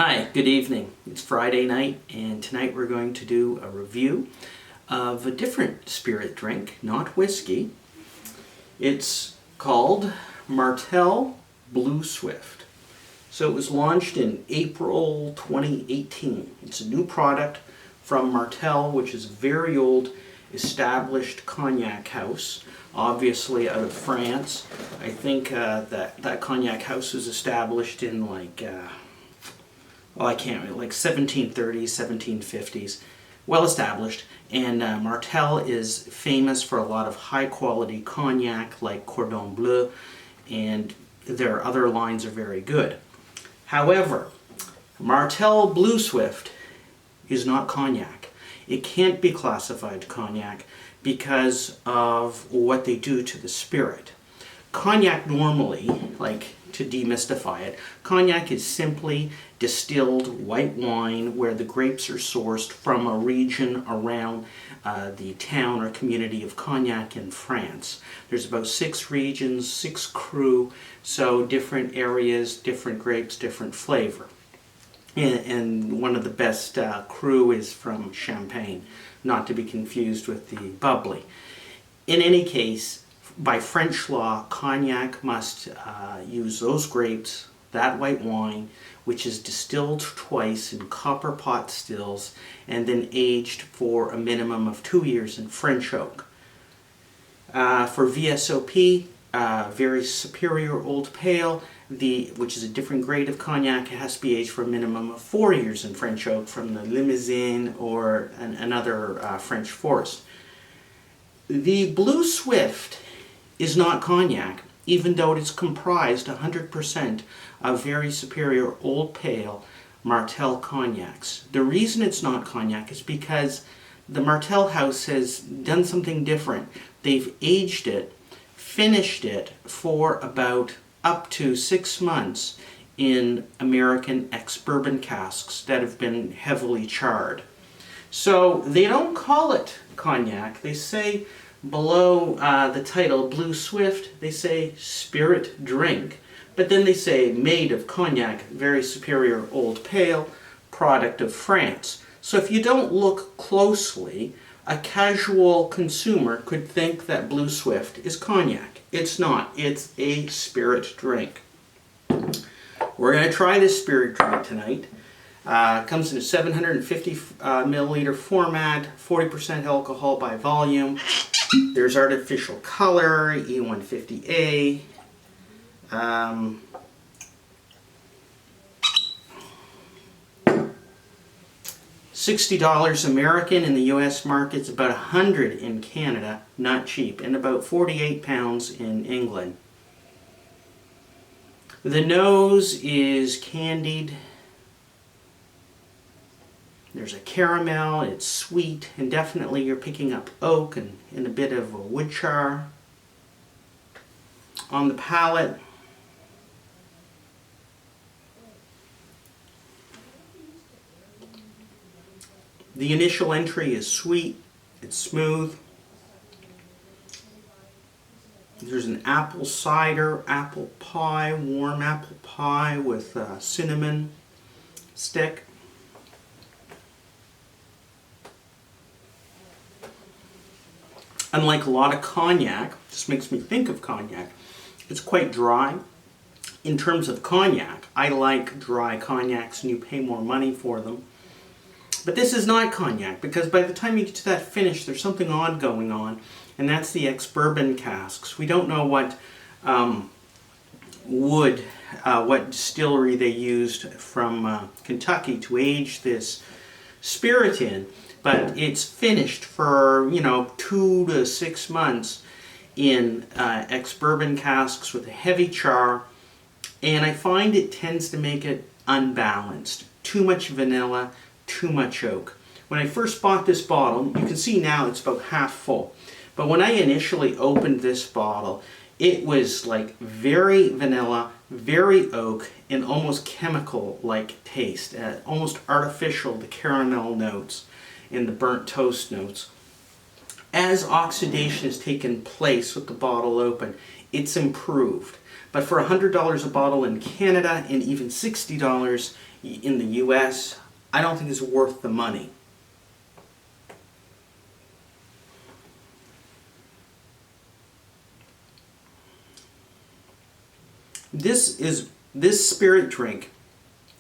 Hi, good evening. It's Friday night, and tonight we're going to do a review of a different spirit drink, not whiskey. It's called Martell Blue Swift. So it was launched in April 2018. It's a new product from Martell, which is a very old established cognac house, obviously out of France. I think that cognac house was established in like 1730s, 1750s, well established. And Martell is famous for a lot of high quality cognac like Cordon Bleu, and their other lines are very good. However, Martell Blue Swift is not cognac. It can't be classified cognac because of what they do to the spirit. Cognac normally, like to demystify it, cognac is simply distilled white wine where the grapes are sourced from a region around the town or community of Cognac in France. There's about 6 regions, 6 cru, so different areas, different grapes, different flavor. And one of the best cru is from Champagne, not to be confused with the bubbly. In any case, by French law, cognac must use those grapes, that white wine, which is distilled twice in copper pot stills and then aged for a minimum of 2 years in French oak. For VSOP, very superior old pale, which is a different grade of cognac, it has to be aged for a minimum of 4 years in French oak from the Limousin or another French forest. The Blue Swift is not cognac, even though it is comprised 100% of very superior old pale Martell cognacs. The reason it's not cognac is because the Martell house has done something different. They've aged it, finished it for about up to 6 months in American ex-bourbon casks that have been heavily charred. So they don't call it cognac. They say below the title Blue Swift, they say spirit drink, but then they say made of cognac, very superior old pale, product of France. So if you don't look closely, a casual consumer could think that Blue Swift is cognac. It's not. It's a spirit drink. We're going to try this spirit drink tonight. It comes in a 750 milliliter format, 40% alcohol by volume. There's artificial color, E150A. $60 American in the US market. It's about $100 in Canada, not cheap, and about 48 pounds in England. The nose is candied. There's a caramel, it's sweet, and definitely you're picking up oak and a bit of a wood char. On the palate, the initial entry is sweet, it's smooth. There's an apple cider, apple pie, warm apple pie with cinnamon stick. Unlike a lot of cognac, this makes me think of cognac, it's quite dry. In terms of cognac, I like dry cognacs and you pay more money for them. But this is not cognac, because by the time you get to that finish, there's something odd going on, and that's the ex-bourbon casks. We don't know what what distillery they used from Kentucky to age this spirit in, but it's finished for 2 to 6 months in ex-bourbon casks with a heavy char, and I find it tends to make it unbalanced. Too much vanilla, too much oak. When I first bought this bottle, you can see now it's about half full, but when I initially opened this bottle, it was like very vanilla, very oak, and almost chemical-like taste, almost artificial, the caramel notes and the burnt toast notes. As oxidation has taken place with the bottle open, it's improved. But for $100 a bottle in Canada and even $60 in the US, I don't think it's worth the money. This spirit drink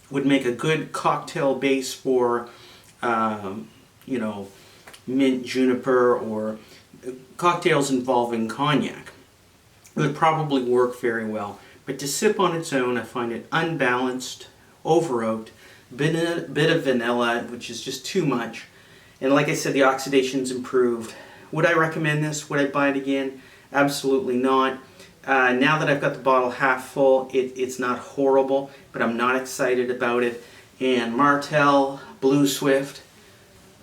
would make a good cocktail base for, you know, mint juniper or cocktails involving cognac. It would probably work very well. But to sip on its own, I find it unbalanced, over-oaked, bit of vanilla, which is just too much. And like I said, the oxidation's improved. Would I recommend this? Would I buy it again? Absolutely not. Now that I've got the bottle half full, it's not horrible, but I'm not excited about it. And Martell Blue Swift,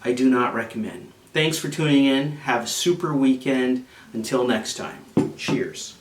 I do not recommend. Thanks for tuning in. Have a super weekend. Until next time, cheers.